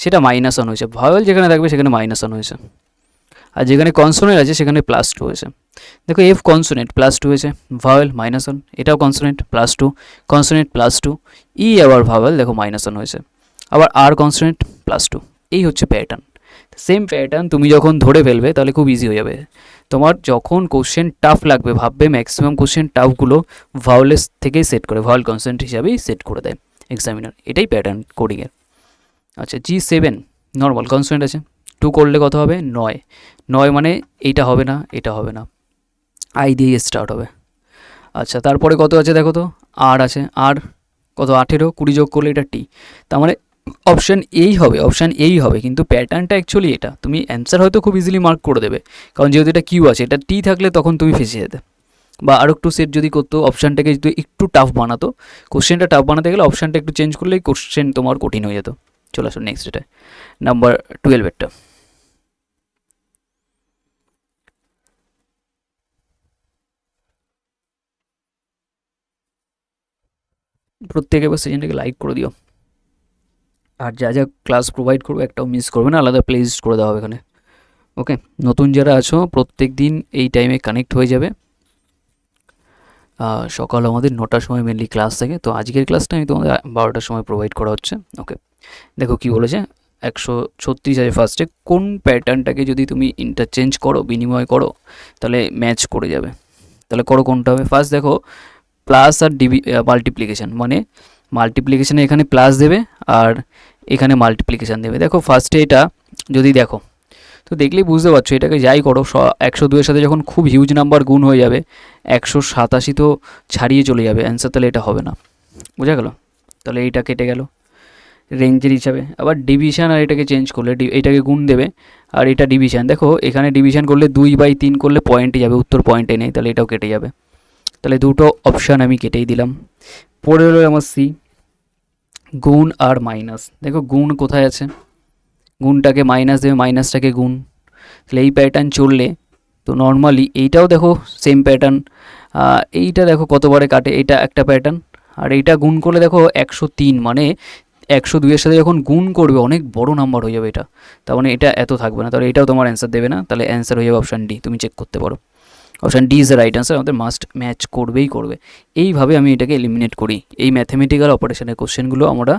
সেটা -1 হয়েছে, ভাওয়েল যেখানে থাকবে সেখানে -1 হয়েছে, আর যেখানে কনসোনেন্ট আছে সেখানে +2 হয়েছে। দেখো এফ কনসোনেন্ট +2 হয়েছে, ভাওয়েল -1, এটাও কনসোনেন্ট +2, কনসোনেন্ট +2, ই আবার ভাওয়েল দেখো -1 হয়েছে, আবার আর কনসোনেন্ট +2, এই হচ্ছে প্যাটার্ন। সেম প্যাটার্ন তুমি যখন ধরে ফেলবে তাহলে খুব ইজি হয়ে যাবে তোমার, যখন কোশ্চেন টাফ লাগবে, ভাববে ম্যাক্সিমাম কোশ্চেন টাফগুলো ভাওয়েলের থেকেই সেট করে, ভাওয়েল কনসোনেন্ট হিসাবেই সেট করে দেয় এক্সামিনার, এটাই প্যাটার্ন কোডিংয়ের। আচ্ছা G7 নর্মাল কনসোনেন্ট আছে, 2 করলে কত হবে, 9, 9 মানে এইটা হবে না, এটা হবে না, আই দিয়ে স্টার্ট হবে। আচ্ছা তারপরে কত আছে দেখো তো, আর আছে, আর কত 18, 20 যোগ করলে এটা টি, তার মানে অপশান এই হবে, অপশান এই হবে, কিন্তু প্যাটার্নটা অ্যাকচুয়ালি এটা, তুমি অ্যান্সার হয়তো খুব ইজিলি মার্ক করে দেবে, কারণ যেহেতু এটা কিউ আছে, এটা টি থাকলে তখন তুমি ফেসে যেতে, বা আরও একটু সেট যদি করতো, অপশানটাকে যদি একটু টাফ বানাতো, কোশ্চেনটা টাফ বানাতে গেলে অপশানটা একটু চেঞ্জ করলেই কোশ্চেন তোমার কঠিন হয়ে যেত। চলে আসো নেক্সট, এটা নাম্বার 12 প্রত্যেকে এবার সেশনটাকে লাইক করে দিও। আর যা যা ক্লাস প্রোভাইড করবো একটাও মিস করবে না, আলাদা প্লে লিস্ট করে দেওয়া হবে এখানে। ওকে, নতুন যারা আছো প্রত্যেক দিন এই টাইমে কানেক্ট হয়ে যাবে। সকাল আমাদের 9টার সময় মেনলি ক্লাস থাকে, তো আজকের ক্লাসটা আমি তোমাদের 12টার সময় প্রোভাইড করা হচ্ছে। ওকে, দেখো কি বলেছে, 136 আছে ফার্স্টে। কোন প্যাটার্নটাকে যদি তুমি ইন্টারচেঞ্জ করো, বিনিময় করো, তাহলে ম্যাচ করে যাবে। তাহলে করো কোনটা হবে? ফার্স্ট দেখো প্লাস আর মাল্টিপ্লিকেশান, মানে মাল্টিপ্লিকেশানে এখানে প্লাস দেবে আর এখানে মাল্টিপ্লিকেশান দেবে। দেখো ফার্স্টে এটা যদি দেখো, তো দেখলেই বুঝতে পারছো এটাকে যাই করো 102-এর সাথে যখন খুব হিউজ নাম্বার গুণ হয়ে যাবে 187 তো ছাড়িয়ে চলে যাবে অ্যান্সার, তাহলে এটা হবে না। বোঝা গেল? তাহলে এইটা কেটে গেল রেঞ্জের হিসাবে। আবার ডিভিশন আর এটাকে চেঞ্জ করলে এটাকে গুণ দেবে আর এটা ডিভিশন। দেখো এখানে ডিভিশন করলে 2/3 করলে পয়েন্টে যাবে, উত্তর পয়েন্টে নেই, তাহলে এটাও কেটে যাবে। তাহলে দুটো অপশান আমি কেটেই দিলাম। পড়ে রইল আমার সি, গুণ আর মাইনাস। দেখো গুণ কোথায় আছে, গুণটাকে মাইনাস দেবে, মাইনাসটাকে গুণ। তাহলে এই প্যাটার্ন চললে তো নর্মালি এইটাও দেখো সেম প্যাটার্ন, এইটা দেখো কতবারে কাটে, এটা একটা প্যাটার্ন। আর এইটা গুণ করলে দেখো 103, মানে 102-এর সাথে যখন গুণ করবে অনেক বড় নাম্বার হয়ে যাবে এটা, তার মানে এটা এত থাকবে না, তাহলে এটাও তোমার অ্যান্সার দেবে না, তাহলে অ্যান্সার হয়ে যাবে অপশান ডি। তুমি চেক করতে পারো, option D is the right answer. আমাদের মাস্ট ম্যাচ করবেই করবে। এইভাবে আমি এটাকে এলিমিনেট করি। এই ম্যাথমেটিক্যাল অপারেশনের কোশ্চেনগুলো আমরা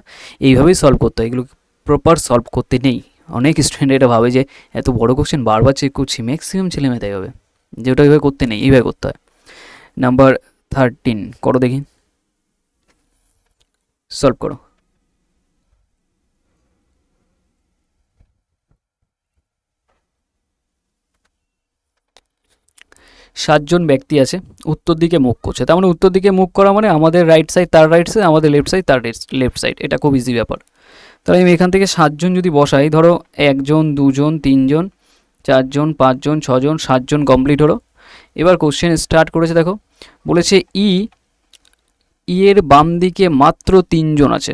এইভাবেই সলভ করতে হয়, এগুলো প্রপার সলভ করতে নেই। অনেক স্টুডেন্ট এটা ভাবে যে এত বড় কোশ্চেন বারবার চেক করছি, ম্যাক্সিমাম ছেলে মেয়ে তাই হবে, যে ওটা এইভাবে করতে নেই, এইভাবে করতে হয়। নাম্বার 13 করো দেখি, সলভ করো। সাতজন ব্যক্তি আছে, উত্তর দিকে মুখ করছে, তার মানে উত্তর দিকে মুখ করা মানে আমাদের রাইট সাইড তার রাইট সাইড, আমাদের লেফট সাইড তার লেফট সাইড, এটা খুব ইজি ব্যাপার। তাহলে আমি এখান থেকে 7জন যদি বসাই, ধরো 1 জন 2 জন 3 জন 4 জন 5 জন 6 জন 7 জন কমপ্লিট হলো। এবার কোশ্চেন স্টার্ট করেছে, দেখো বলেছে এর বাম দিকে মাত্র 3 জন আছে।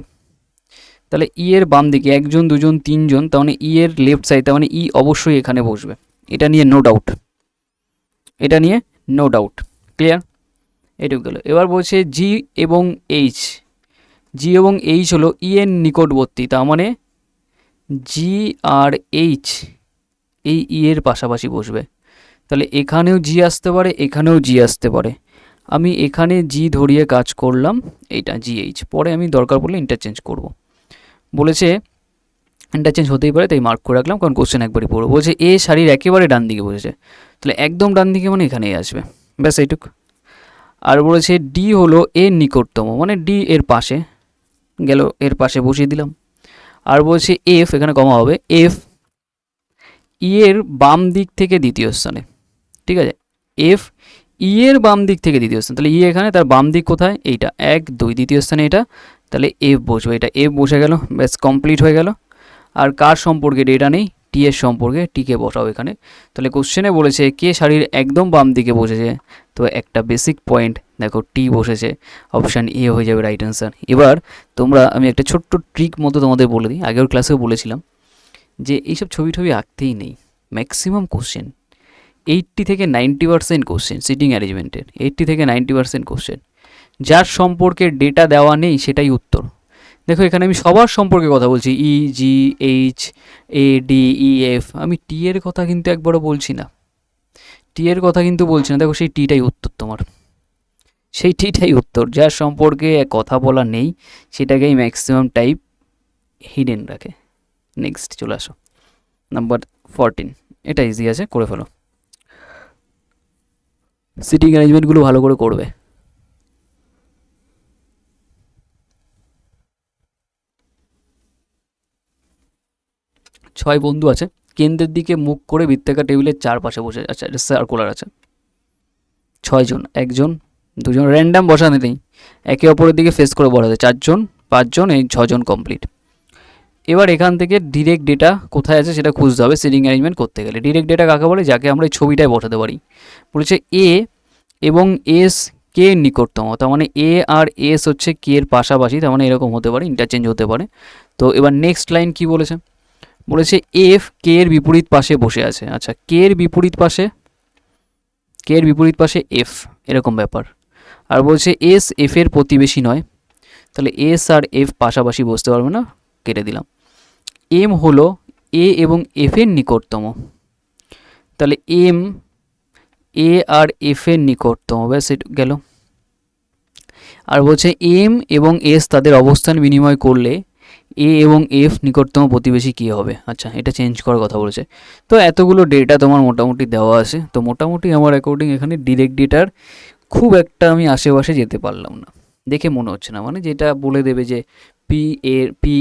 তাহলে এর বাম দিকে 1 জন 2 জন 3 জন, তার মানে এর লেফট সাইড, তার মানে অবশ্যই এখানে বসবে। এটা নিয়ে নো ডাউট, এটা নিয়ে নো ডাউট, ক্লিয়ার? এটুকু গেল। এবার বলছে জি এবং এইচ, জি এবং এইচ হলো এর নিকটবর্তী, তার মানে জি আর এইচ এই এর পাশাপাশি বসবে। তাহলে এখানেও জি আসতে পারে, এখানেও জি আসতে পারে। আমি এখানে জি ধরিয়ে কাজ করলাম, এইটা জি এইচ, পরে আমি দরকার পড়লে ইন্টারচেঞ্জ করব। বলেছে ইন্টারচেঞ্জ হতেই পারে, তাই মার্ক করে রাখলাম, কারণ কোশ্চেন একবারই পড়বো। বলছে এ শাড়ির একেবারে ডান দিকে বসেছে, তাহলে একদম ডান দিকে মানে এখানেই আসবে, ব্যাস এইটুকু। আর বলেছে ডি হলো এর নিকটতম, মানে ডি এর পাশে গেল, এর পাশে বসিয়ে দিলাম। আর বলছে এফ, এখানে কমা হবে, এফ এর বাম দিক থেকে দ্বিতীয় স্থানে, ঠিক আছে? এফ এর বাম দিক থেকে দ্বিতীয় স্থান, তাহলে এখানে, তার বাম দিক কোথায়? এইটা 1 2 দ্বিতীয় স্থানে এটা, তাহলে এফ বসবে, এটা এফ বসে গেল, ব্যাস কমপ্লিট হয়ে গেল। আর কার সম্পর্কে ডেটা নেই, টি এর সম্পর্কে, টিকে বসাও এখানে। তাহলে কোশ্চেনে বলেছে কে শাড়ির একদম বাম দিকে বসেছে, তো একটা বেসিক পয়েন্ট দেখো টি বসেছে, অপশান এ হয়ে যাবে রাইট অ্যান্সার। এবার তোমরা, আমি একটা ছোট্ট ট্রিক মতো তোমাদের বলে দিই, আগের ক্লাসেও বলেছিলাম যে এইসব ছবি আঁকতেই নেই। ম্যাক্সিমাম কোশ্চেন 80 থেকে 90% কোশ্চেন সিটিং অ্যারেঞ্জমেন্টের, 80 থেকে 90% কোশ্চেন যার সম্পর্কে ডেটা দেওয়া নেই সেটাই উত্তর। দেখো এখানে আমি সবার সম্পর্কে কথা বলছি, E G H A D E F, আমি টি এর কথা কিন্তু একবারও বলছি না, টি এর কথা কিন্তু বলছি না। দেখো সেই টিটাই উত্তর তোমার, সেই টিটাই উত্তর। যার সম্পর্কে কথা বলা নেই সেটাকেই ম্যাক্সিমাম টাইপ হিডেন রাখে। নেক্সট চলে আসো, নাম্বার 14, এটা ইজি আছে, করে ফেলো। সিটিং অ্যারেঞ্জমেন্টগুলো ভালো করে করবে। 6 বন্ধু আছে, কেন্দ্রের দিকে মুখ করে বৃত্তাকার টেবিলের চারপাশে বসে, আচ্ছা এটা সার্কুলার আছে। 6 জন, 1 জন 2 জন, র্যান্ডাম বসানো নেই, একে অপরের দিকে ফেস করে বসাতে, 4 জন 5 জন, এই 6 জন কমপ্লিট। এবার এখান থেকে ডিরেক্ট ডেটা কোথায় আছে সেটা খুঁজতে হবে সিটিং অ্যারেঞ্জমেন্ট করতে গেলে। ডিরেক্ট ডেটা কাকে বলে? যাকে আমরা এই ছবিটায় বসাতে পারি। বলেছে এ এবং এস কে নিকটতম, তার মানে এ আর এস হচ্ছে কে এর পাশাপাশি, তার মানে এরকম হতে পারে, ইন্টারচেঞ্জ হতে পারে। তো এবার নেক্সট লাইন কি বলেছে? বলেছে এফ কে এর বিপরীত পাশে বসে আছে। আচ্ছা কে এর বিপরীত পাশে, কে এর বিপরীত পাশে এফ, এরকম ব্যাপার। আর বলছে এস এফ এর প্রতিবেশী নয়, তাহলে এস আর এফ পাশাপাশি বসতে পারবে না, কেটে দিলাম। এম হলো এ এবং এফ এর নিকটতম, তাহলে এম এ আর এফ এর নিকটতম, ব্যাস এটা গেল। আর বলছে এম এবং এস তাদের অবস্থান বিনিময় করলে এ এবং এফ নিকটতম প্রতিবেশী কী হবে। আচ্ছা, এটা চেঞ্জ করার কথা বলেছে। তো এতগুলো ডেটা তোমার মোটামুটি দেওয়া আছে, তো মোটামুটি আমার অ্যাকর্ডিং এখানে ডিরেক্ট ডেটার খুব একটা আমি আশেপাশে যেতে পারলাম না, দেখে মনে হচ্ছে না। মানে যেটা বলে দেবে যে পি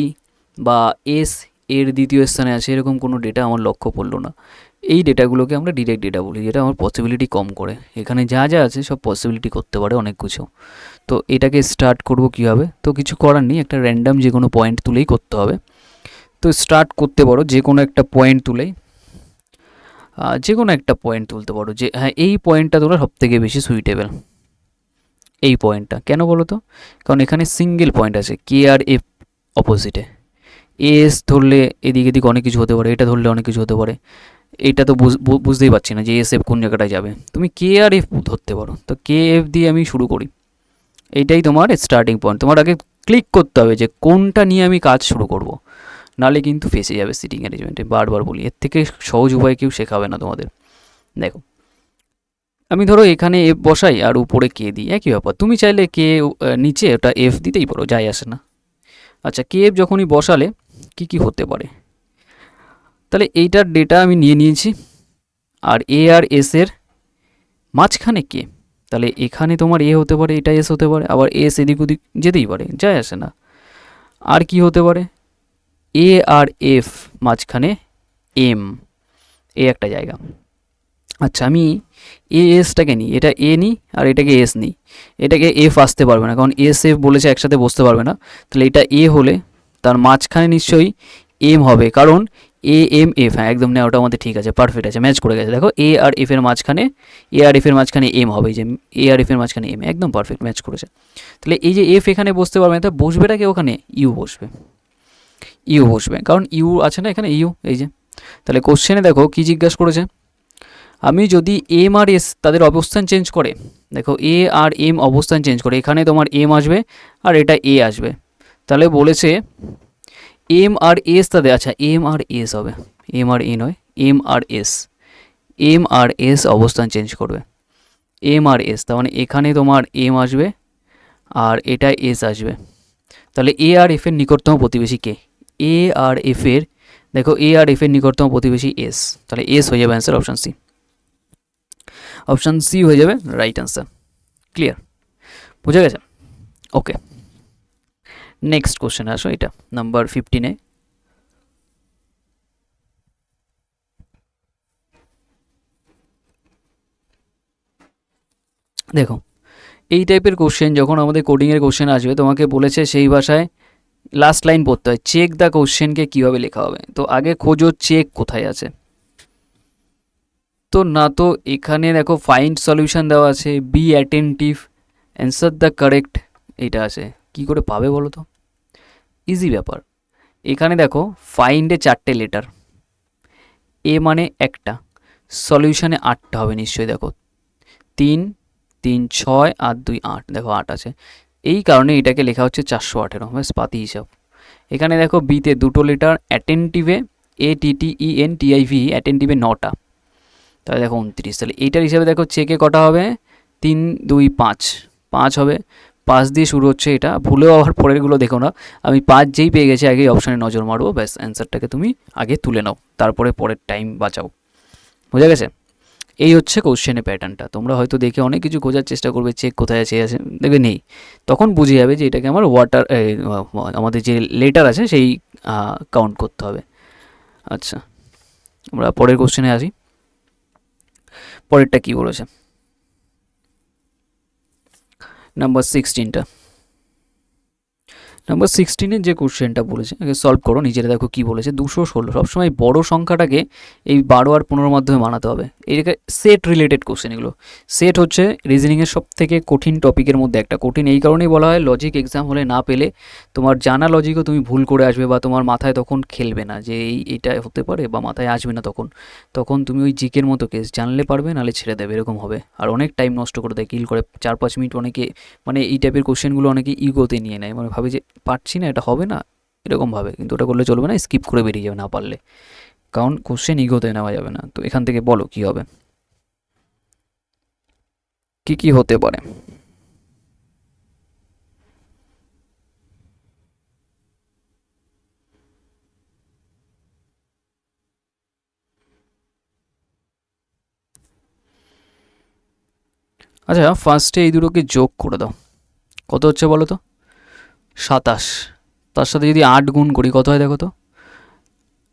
বা এস এর দ্বিতীয় স্থানে আছে, এরকম কোনো ডেটা আমার লক্ষ্য পড়লো না। এই ডেটাগুলোকে আমরা ডিরেক্ট ডেটা বলি, যেটা আমার পসিবিলিটি কম করে। এখানে যা যা আছে সব পসিবিলিটি করতে পারে অনেক কিছু। তো এটাকে স্টার্ট করব কীভাবে, তো কিছু করার নেই, একটা র্যান্ডাম যে কোনো পয়েন্ট তুলেই করতে হবে। তো স্টার্ট করতে পারো যে কোনো একটা পয়েন্ট তুলেই, যে কোনো একটা পয়েন্ট তুলতে পারো যে হ্যাঁ এই পয়েন্টটা তোমরা সবথেকে বেশি সুইটেবল। এই পয়েন্টটা কেন বলো তো, কারণ এখানে সিঙ্গেল পয়েন্ট আছে, কে আর এফ অপোজিটে। এস ধরলে এদিক এদিক অনেক কিছু হতে পারে, এটা ধরলে অনেক কিছু হতে পারে। এটা তো বুঝতেই পারছি না যে এস এফ কোন জায়গাটায় যাবে। তুমি কে আর এফ ধরতে পারো, তো কে এফ দিয়ে আমি শুরু করি। এইটাই তোমার স্টার্টিং পয়েন্ট। তোমার আগে ক্লিক করতে হবে যে কোনটা নিয়ে আমি কাজ শুরু করব, নাহলে কিন্তু ফেসে যাবে সিটিং অ্যারেঞ্জমেন্টে। বারবার বলি, এর থেকে সহজ উপায় কেউ শেখাবে না তোমাদের। দেখো, আমি ধরো এখানে এফ বসাই আর উপরে কে দিই, একই ব্যাপার। তুমি চাইলে কে নিচে ওটা এফ দিতেই পারো, যাই আসে না। আচ্ছা, কে এফ যখনই বসালে কি কি হতে পারে, তাহলে এইটার ডেটা আমি নিয়ে নিয়েছি। আর এ আর এস এর মাঝখানে কে, তাহলে এখানে তোমার এ হতে পারে, এটা এস হতে পারে, আবার এস এদিক ওদিক যেতেই পারে, যাই আসে না। আর কি হতে পারে, এ আর এফ মাঝখানে এম, এ একটা জায়গা। আচ্ছা, আমি এ এসটাকে নিই, এটা এ নিই আর এটাকে এস নিই। এটাকে এফ আসতে পারবে না, কারণ এস এফ বলেছে একসাথে বসতে পারবে না। তাহলে এটা এ হলে তার মাঝখানে নিশ্চয়ই এম হবে, কারণ এ এম এফ, হ্যাঁ একদম নেওয়া, ওটা আমাদের ঠিক আছে, পারফেক্ট আছে, ম্যাচ করে গেছে। দেখো এ আর এফ এর মাঝখানে, এ আর এফ এর মাঝখানে এম হবে, যে এ আর এফ এর মাঝখানে এম, একদম পারফেক্ট ম্যাচ করেছে। তাহলে এই যে এফ এখানে বসতে পারবে না, তা বসবেটা কি ওখানে, ইউ বসবে, ইউ বসবে, কারণ ইউ আছে না এখানে, ইউ এই যে। তাহলে কোশ্চেনে দেখো কি জিজ্ঞাসা করেছে, আমি যদি এম আর এস তাদের অবস্থান চেঞ্জ করে, দেখো এ আর এম অবস্থান চেঞ্জ করে, এখানে তোমার এম আসবে আর এটা এ আসবে। তাহলে বলেছে এম আর এস তাদের, আচ্ছা এম আর এস হবে, এম আর এ নয়, M R S, M R S অবস্থান চেঞ্জ করবে, এম আর এস। তার মানে এখানে তোমার এম আসবে আর এটা এস আসবে। তাহলে এ আর এফ এর নিকটতম প্রতিবেশী কে, এ আর এফ এর, দেখো এ আর এফ এর নিকটতম প্রতিবেশী এস, তাহলে এস হয়ে যাবে answer, option C. Option C হয়ে যাবে রাইট অ্যান্সার। ক্লিয়ার, বুঝে গেছে? ওকে, নেক্সট কোশ্চেনে আসো, এটা নাম্বার 15-এ। দেখো, এই টাইপের কোশ্চেন যখন আমাদের কোডিংয়ের কোশ্চেন আসবে, তোমাকে বলেছে সেই ভাষায় লাস্ট লাইন পড়তে হয়, চেক দ্য কোশ্চেনকে কীভাবে লেখা হবে। তো আগে খোঁজো চেক কোথায় আছে, তো না তো এখানে দেখো ফাইন্ড সলিউশন দেওয়া আছে, be attentive, answer the correct, এইটা আছে। কি করে পাবে বলো তো, ইজি ব্যাপার। এখানে দেখো ফাইন্ডে 4টে লেটার, এ মানে একটা, সলিউশনে 8টা হবে নিশ্চয়ই। দেখো 3 3 6 আর 2 8, দেখো 8 আছে, এই কারণে এটাকে লেখা হচ্ছে 418, ব্যাস পাতি হিসাব। এখানে দেখো বিতে 2টো লেটার, অ্যাটেন্টিভে ATTENTIVE, অ্যাটেন্টিভে 9টা, তাহলে দেখো 29। তাহলে এইটার হিসাবে দেখো চেকে কটা হবে, 3 2 5, 5 হবে। 5 দিয়ে শুরু হচ্ছে এটা, ভুলেও আবার পরেরগুলো দেখো না। আমি 5 যেই পেয়ে গেছি আগেই অপশানে নজর মারবো, ব্যাস অ্যান্সারটাকে তুমি আগে তুলে নাও, তারপরে পরের টাইম বাঁচাও। বোঝা গেছে? এই হচ্ছে কোশ্চেনের প্যাটার্নটা। তোমরা হয়তো দেখে অনেক কিছু খোঁজার চেষ্টা করবে, চেক কোথায় আছে দেখবে নেই, তখন বুঝে যাবে যে এটাকে আমার আমাদের যে লেটার আছে সেই কাউন্ট করতে হবে। আচ্ছা, আমরা পরের কোশ্চেনে আসি। পরেরটা কি বলেছে, নাম্বার 16টা। নাম্বার 16-এর যে কোশ্চেনটা বলেছে আগে সলভ করো নিজেরা, দেখো কি বলেছে। 216, সবসময় বড় সংখ্যাটাকে এই 12 আর 15-র মাধ্যমে বানাতে হবে। এটাকে সেট রিলেটেড কোশ্চেন এগুলো। সেট হচ্ছে রিজনিংয়ের সব থেকে কঠিন টপিকের মধ্যে একটা। কঠিন এই কারণেই বলা হয়, লজিক এক্সাম হলে না পেলে তোমার জানা লজিকও তুমি ভুল করে আসবে, বা তোমার মাথায় তখন খেলবে না যে এইটা হতে পারে, বা মাথায় আসবে না তখন। তখন তুমি ওই জিকের মতো কেস জানলে পারবে, নাহলে ছেড়ে দেবে, এরকম হবে। আর অনেক টাইম নষ্ট করে দেয়, কিল করে 4-5 মিনিট। অনেকে মানে এই টাইপের কোশ্চেনগুলো অনেকে ইগোতে নিয়ে নেয়, মানে ভাবে যে পারছি না, এটা হবে না, এরকমভাবে, কিন্তু ওটা করলে চলবে না, স্কিপ করে বেরিয়ে যাবে না পারলে, কারণ কোশ্চেন ইগোতে নেওয়া যাবে না। তো এখান থেকে বলো কি হবে, কি হতে পারে। আচ্ছা ফার্স্টে এই দুটোকে যোগ করে দাও, কত হচ্ছে বলো তো, 27। তার সাথে যদি 8 গুণ করি কত হয় দেখো তো,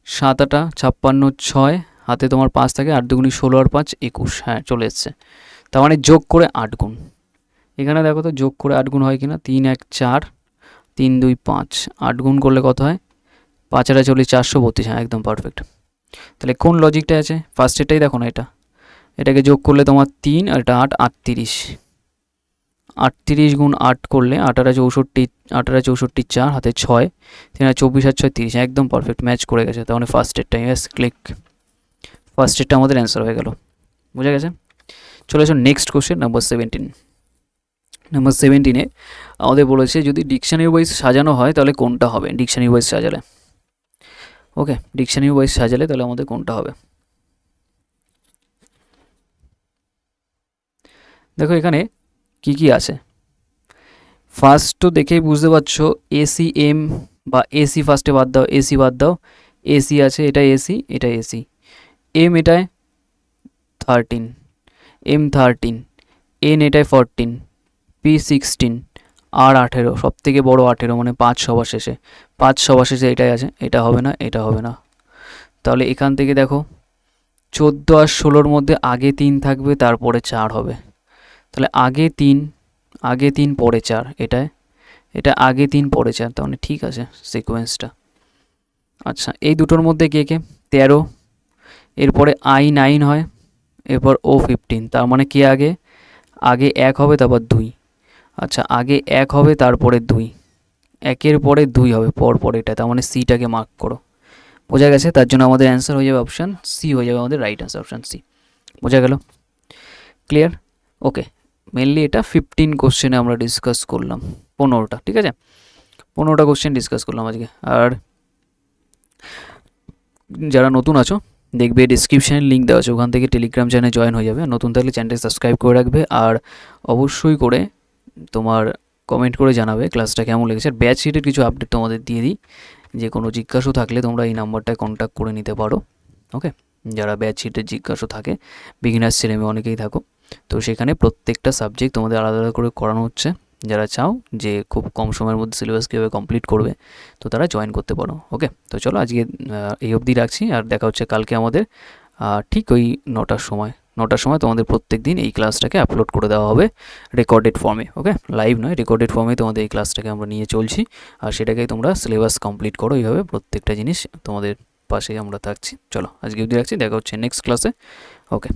7 8 56 6, হাতে তোমার 5 থাকে, 8 দুগুণি 16 আর 5 21, হ্যাঁ চলে এসছে। তার মানে যোগ করে 8 গুণ, এখানে দেখো তো যোগ করে 8 গুণ হয় কিনা, 3 1 4, 3 2 5, 8 গুণ করলে কত হয়, 5 আর 40 432, হ্যাঁ একদম পারফেক্ট। তাহলে কোন লজিকটা আছে, ফার্স্ট এটাই দেখো না, এটাকে যোগ করলে তোমার 3 আর এটা 8, 38, 38 গুণ 8 করলে 8 আর 64, 8 আর 64 4, হাতে 6, 3 আর 24 আর 6 30, একদম পারফেক্ট ম্যাচ করে গেছে। তাহলে ফার্স্ট এডটা, ইয়েস ক্লিক, ফার্স্ট এডটা আমাদের অ্যান্সার হয়ে গেল, বুঝা গেছে। চলে আসুন নেক্সট কোশ্চেন নাম্বার 17। নাম্বার 17-এ আমাদের বলেছে যদি ডিকশনারি ওয়াইজ সাজানো হয় তাহলে কোনটা হবে, ডিকশনারি ওয়াইজ সাজালে, ওকে ডিকশনারি ওয়াইজ সাজালে তাহলে আমাদের কোনটা হবে। দেখো এখানে কি আছে, ফার্স্ট তো দেখেই বুঝতে পারছো, এসি এম বা এসি ফার্স্টে বাদ দাও, এসি বাদ দাও, এসি আছে, এটা এসি, এটা এসি, এম এটায় 13, এম 13, এন এটায় 14, পি 16, আর 18, সব থেকে বড়ো 18, মানে 5 সবার শেষে, 5 সবার শেষে এটাই আছে, এটা হবে না, এটা হবে না। তাহলে এখান থেকে দেখো 14 আর 16-র মধ্যে আগে 3 থাকবে, তারপরে 4 হবে, তাহলে আগে 3 পরে 4, এটা আগে 3 পরে 4, তার মানে ঠিক আছে সিকোয়েন্সটা। আচ্ছা এই দুটোর মধ্যে কে 13, এরপরে I9 হয়, এরপর O15, তার মানে কে আগে 1 হবে তারপর 2, আচ্ছা আগে 1 হবে তারপরে 2, 1-এর পরে 2 হবে পর এটা, তার মানে সিটাকে মার্ক করো, বোঝা গেছে। তার জন্য আমাদের অ্যান্সার হয়ে যাবে অপশান সি, হয়ে যাবে আমাদের রাইট অ্যান্সার, অপশান সি, বোঝা গেল, ক্লিয়ার। ওকে মেনলি এটা 15 কোশ্চেনে আমরা ডিসকাস করলাম, 15টা, ঠিক আছে 15টা কোশ্চেন ডিসকাস করলাম আজকে। আর যারা নতুন আছো দেখবে ডিসক্রিপশানে লিঙ্ক দেওয়া আছে, ওখান থেকে টেলিগ্রাম চ্যানেলে জয়েন হয়ে যাবে, নতুন থাকলে চ্যানেলটি সাবস্ক্রাইব করে রাখবে, আর অবশ্যই করে তোমার কমেন্ট করে জানাবে ক্লাসটা কেমন লেগেছে। আর ব্যাচ শিটের কিছু আপডেট তোমাদের দিয়ে দিই, যে কোনো জিজ্ঞাসা থাকলে তোমরা এই নাম্বারটায় কন্ট্যাক্ট করে নিতে পারো, ওকে। যারা ব্যাচ শিটের জিজ্ঞাসা থাকে, বিগিনার্স ছেলেমেয়ে অনেকেই থাকো, তো সেখানে প্রত্যেকটা সাবজেক্ট তোমাদের আলাদা আলাদা করে করানো হচ্ছে। যারা চাও যে খুব কম সময়ের মধ্যে সিলেবাস কীভাবে কমপ্লিট করবে, তো তারা জয়েন করতে পারো, ওকে। তো চলো আজকে এই অবধি রাখছি, আর দেখা হচ্ছে কালকে আমাদের ঠিক ওই 9টার সময় তোমাদের প্রত্যেক দিন এই ক্লাসটাকে আপলোড করে দেওয়া হবে রেকর্ডেড ফর্মে, ওকে লাইভ নয়, রেকর্ডেড ফর্মে তোমাদের এই ক্লাসটাকে আমরা নিয়ে চলছি, আর সেটাকেই তোমরা সিলেবাস কমপ্লিট করো, এইভাবে প্রত্যেকটা জিনিস তোমাদের পাশে আমরা থাকছি। চলো আজকে অবধি রাখছি, দেখা হচ্ছে নেক্সট ক্লাসে, ওকে।